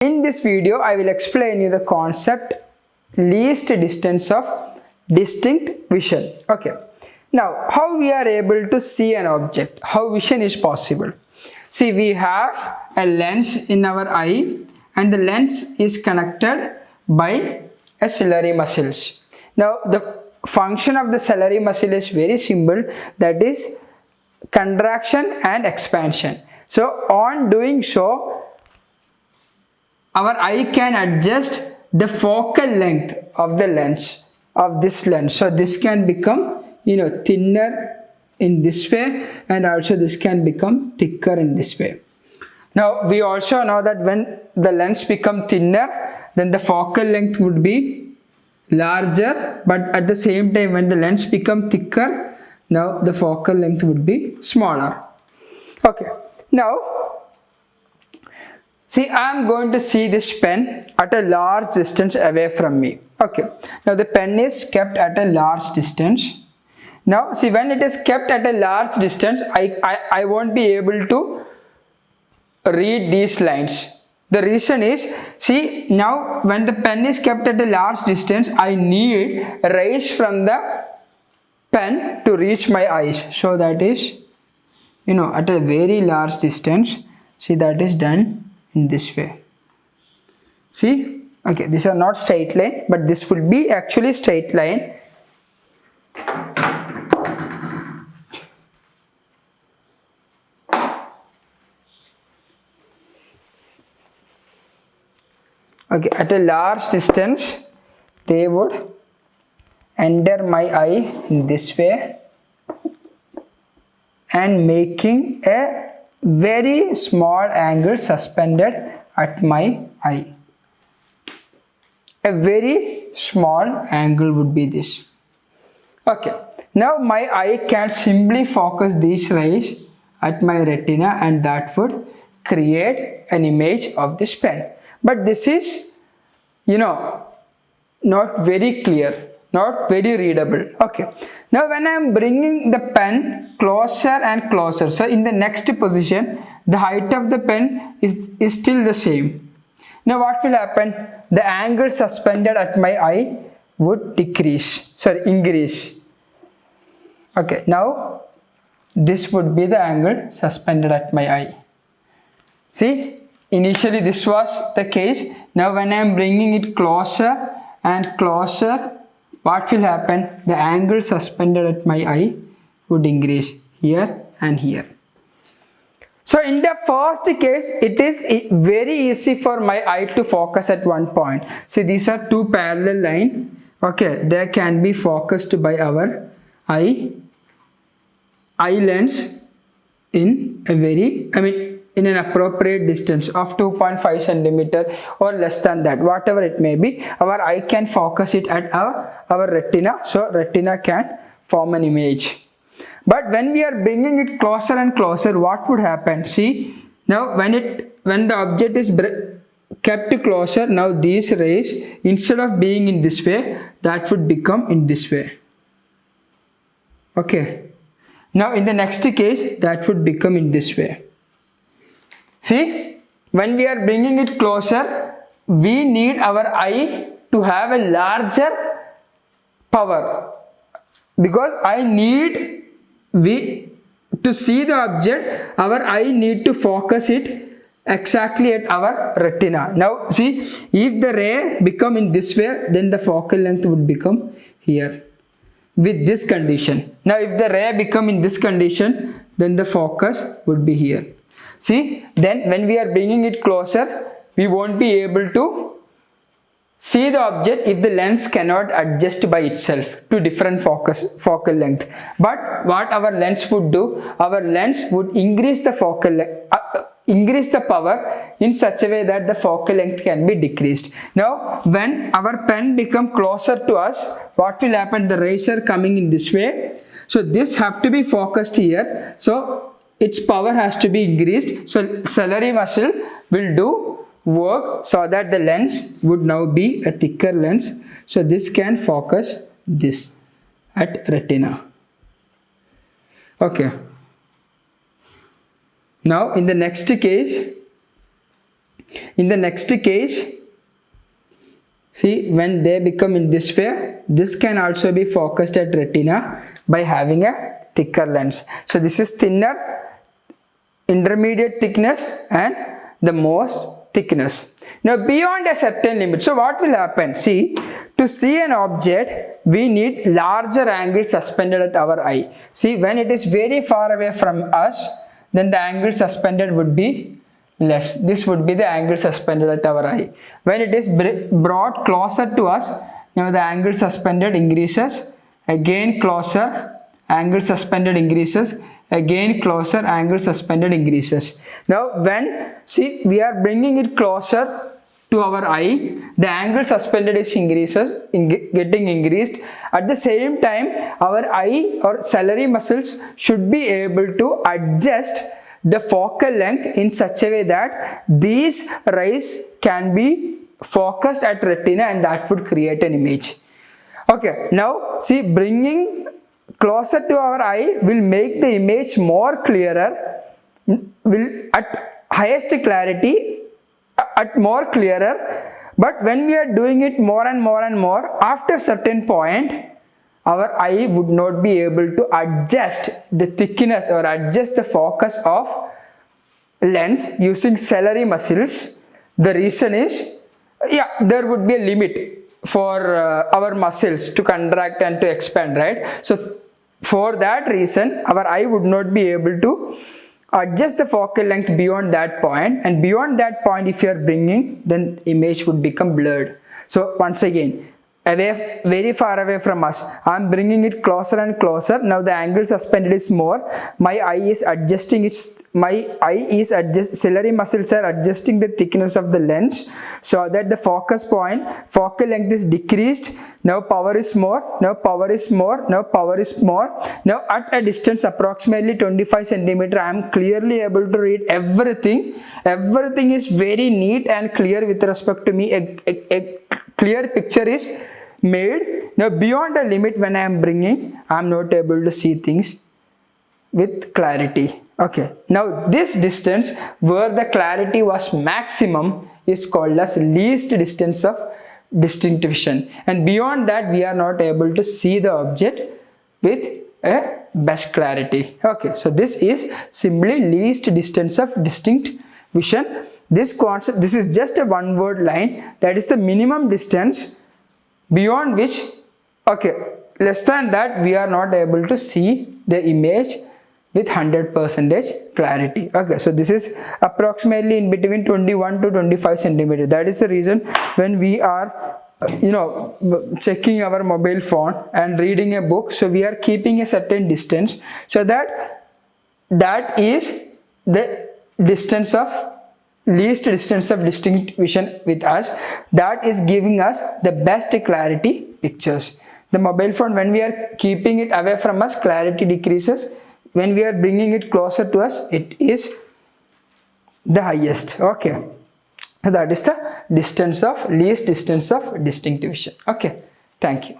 In this video, I will explain you the concept least distance of distinct vision. Okay. Now, how we are able to see an object? How vision is possible? See, we have a lens in our eye and the lens is connected by a ciliary muscles. Now, the function of the ciliary muscle is very simple, that is contraction and expansion. So, on doing so, our eye can adjust the focal length of the lens, of this lens. So this can become, thinner in this way, and also this can become thicker in this way. Now we also know that when the lens become thinner, then the focal length would be larger, but at the same time when the lens become thicker, now the focal length would be smaller. Okay, now see, I am going to see this pen at a large distance away from me. Okay. Now the pen is kept at a large distance. Now see, when it is kept at a large distance, I won't be able to read these lines. The reason is, see, now when the pen is kept at a large distance, I need rays from the pen to reach my eyes. So that is, at a very large distance. See, that is done in this way. See, okay, these are not straight line, but this would be actually straight line. Okay, at a large distance they would enter my eye in this way and making a very small angle suspended at my eye. A very small angle would be this. Okay, now my eye can simply focus these rays at my retina and that would create an image of this pen. But this is, not very clear, not very readable. Okay, now when I am bringing the pen closer and closer, so in the next position the height of the pen is still the same. Now what will happen? The angle suspended at my eye would increase. Okay, now this would be the angle suspended at my eye. See, initially this was the case. Now when I am bringing it closer and closer, what will happen? The angle suspended at my eye would increase here and here. So in the first case, it is very easy for my eye to focus at one point. See, these are two parallel lines. Okay, they can be focused by our eye lens in a very, in an appropriate distance of 2.5 centimeter or less than that, whatever it may be. Our eye can focus it at our retina, so retina can form an image. But when we are bringing it closer and closer, what would happen? See, now when the object is kept closer, now these rays, instead of being in this way, that would become in this way. Okay, now in the next case, that would become in this way. See, when we are bringing it closer, we need our eye to have a larger power, because to see the object, our eye need to focus it exactly at our retina. Now see, if the ray become in this way, then the focal length would become here with this condition. Now if the ray become in this condition, then the focus would be here. See, then when we are bringing it closer, we won't be able to see the object if the lens cannot adjust by itself to different focal length. But what our lens would do, our lens would increase the increase the power in such a way that the focal length can be decreased. Now when our pen become closer to us, what will happen? The rays are coming in this way, so this have to be focused here, so its power has to be increased. So ciliary muscle will do work so that the lens would now be a thicker lens. So this can focus this at retina. Okay. Now in the next case, In the next case, see, when they become in this way, this can also be focused at retina by having a thicker lens. So this is thinner, intermediate thickness, and the most thickness. Now beyond a certain limit, so what will happen? See, to see an object, we need larger angle suspended at our eye. See, when it is very far away from us, then the angle suspended would be less. This would be the angle suspended at our eye. When it is brought closer to us, now the angle suspended increases, again closer, angle suspended increases, again closer, angle suspended increases. Now when, see, we are bringing it closer to our eye, the angle suspended is getting increased. At the same time, our eye or ciliary muscles should be able to adjust the focal length in such a way that these rays can be focused at retina, and that would create an image. Okay, now see, bringing closer to our eye will make the image more clearer, will at highest clarity, at more clearer. But when we are doing it more and more and more, after certain point, our eye would not be able to adjust the thickness or adjust the focus of lens using ciliary muscles. The reason is, yeah, there would be a limit for our muscles to contract and to expand, right? So for that reason, our eye would not be able to adjust the focal length beyond that point, and beyond that point, if you are bringing, then image would become blurred. So once again, away, very far away from us, I am bringing it closer and closer. Now the angle suspended is more. My eye is adjusting ciliary muscles are adjusting the thickness of the lens so that the focus point, focal length is decreased. Now power is more, now power is more, now power is more. Now at a distance approximately 25 centimeter, I am clearly able to read everything. Everything is very neat and clear with respect to me. A clear picture is made. Now beyond a limit, when I am bringing, I am not able to see things with clarity. Okay, now this distance where the clarity was maximum is called as least distance of distinct vision, and beyond that we are not able to see the object with a best clarity. Okay, so this is simply least distance of distinct vision. This concept, this is just a one word line, that is the minimum distance beyond which, okay, less than that we are not able to see the image with 100% clarity. Okay, so this is approximately in between 21 to 25 centimeter. That is the reason when we are checking our mobile phone and reading a book, so we are keeping a certain distance, so that is the distance of least distance of distinct vision with us, that is giving us the best clarity pictures. The mobile phone, when we are keeping it away from us, clarity decreases. When we are bringing it closer to us, it is the highest. Okay, so that is the distance of least distance of distinct vision. Okay, thank you.